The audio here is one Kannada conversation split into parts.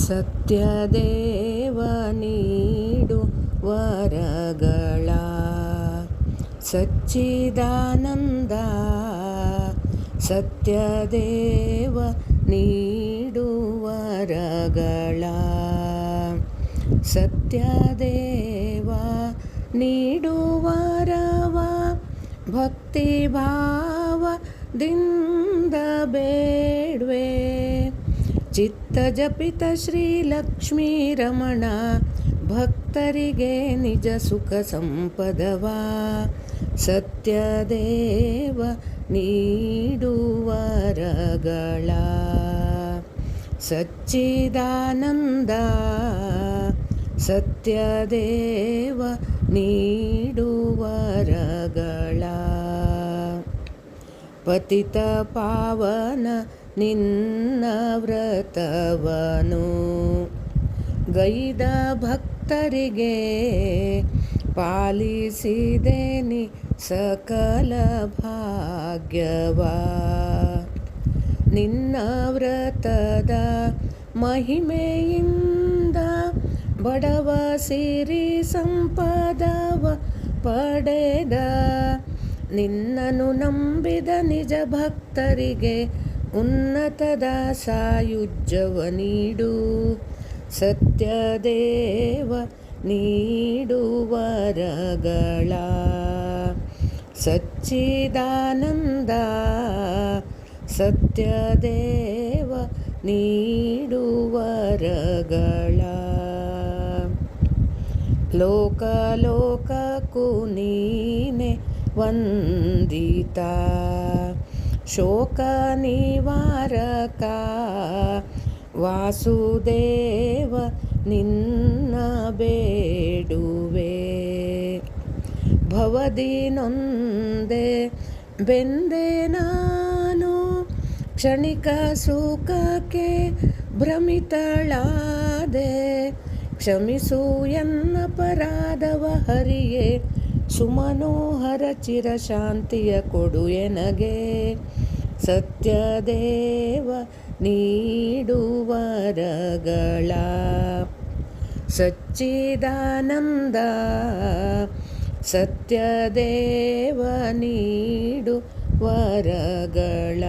ಸತ್ಯದೇವ ನೀಡು ವರಗಳ ಸಚ್ಚಿದಾನಂದ ಸತ್ಯದೇವ ನೀಡು ವರಗಳ ಸತ್ಯದೇವ ನೀಡು ವರವ ಭಕ್ತಿ ಭಾವದಿಂದ ಬೇಡ್ವೆ ಚಿತ್ತ ಜಪಿತ ಶ್ರೀ ಲಕ್ಷ್ಮೀ ರಮಣ ಭಕ್ತರಿಗೆ ನಿಜ ಸುಖ ಸಂಪದವ ಸತ್ಯದೇವ ನೀಡು ವರಗಳ ಸಚ್ಚಿದಾನಂದ ಸತ್ಯದೇವ ನೀಡು ವರಗಳ ಪತಿತ ಪಾವನ ನಿನ್ನ ವ್ರತವನು ಗೈದ ಭಕ್ತರಿಗೆ ಪಾಲಿಸಿದೆನಿ ಸಕಲ ಭಾಗ್ಯವ ನಿನ್ನ ವ್ರತದ ಮಹಿಮೆಯಿಂದ ಬಡವ ಸಿರಿ ಸಂಪದವ ಪಡೆದ ನಿನ್ನನ್ನು ನಂಬಿದ ನಿಜ ಭಕ್ತರಿಗೆ ಉನ್ನತದ ಸಾಯುಜ್ಯವ ನೀಡು ಸತ್ಯದೇವ ನೀಡು ವರಗಳ ಸಚ್ಚಿದಾನಂದ ಸತ್ಯದೇವ ನೀಡು ವರಗಳ ಲೋಕ ಲೋಕಕ್ಕೂ ನೀನೆ ವಂದಿತ ಶೋಕ ನಿವಾರಕ ವಾಸುದೇವ ನಿನ್ನ ಬೇಡುವೆ ಭವದಿ ನೊಂದೆ ಬೆಂದೆ ನಾನು ಕ್ಷಣಿಕ ಸುಖಕ್ಕೆ ಭ್ರಮಿತಳಾದೆ ಕ್ಷಮಿಸು ಎನ್ನಪರಾಧವ ಹರಿಯೇ ಸುಮನೋಹರ ಚಿರಶಾಂತಿಯ ಕೊಡು ಎನಗೆ ಸತ್ಯದೇವ ನೀಡು ವರಗಳ ಸಚ್ಚಿದಾನಂದ ಸತ್ಯದೇವ ನೀಡು ವರಗಳ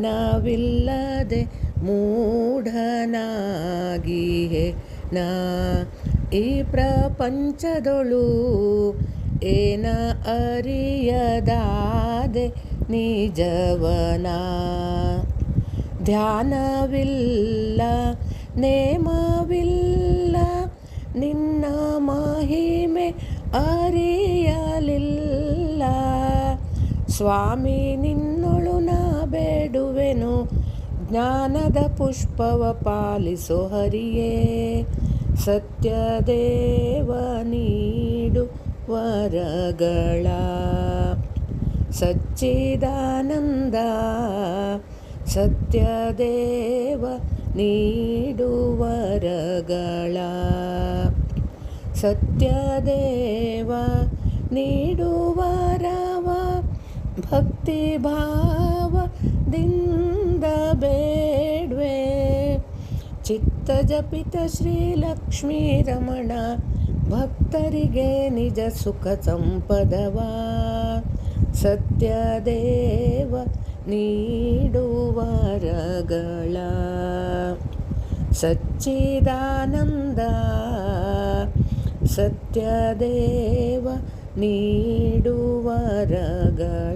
ಜ್ಞಾನವಿಲ್ಲದೆ ಮೂಢನಾಗಿಯೇ ನಾ ಈ ಪ್ರಪಂಚದೊಳು ಏನ ಅರಿಯದಾದೆ ನಿಜವನ ಧ್ಯಾನವಿಲ್ಲ ನೇಮವಿಲ್ಲ ನಿನ್ನ ಮಹಿಮೆ ಅರಿಯಲಿಲ್ಲ ಸ್ವಾಮಿ ನಿನ್ನೊಳು ನಾ ಬೇಡುವೆನು ಜ್ಞಾನದ ಪುಷ್ಪವ ಪಾಲಿಸೋ ಹರಿಯೇ ಸತ್ಯದೇವ ನೀಡು ವರಗಳ ಸಚ್ಚಿದಾನಂದ ಸತ್ಯದೇವ ನೀಡು ವರಗಳ ಸತ್ಯದೇವ ನೀಡು ವರವ ಭಕ್ತಿ ಭಾವದಿಂದ ಬೇಡ್ವೆ ಚಿತ್ತ ಜಪಿತ ಶ್ರೀ ಲಕ್ಷ್ಮೀ ರಮಣ ಭಕ್ತರಿಗೆ ನಿಜ ಸುಖ ಸಂಪದವ ಸತ್ಯದೇವ ನೀಡು ವರಗಳ ಸಚ್ಚಿದಾನಂದ ಸತ್ಯದೇವ ನೀಡು ವರಗಳ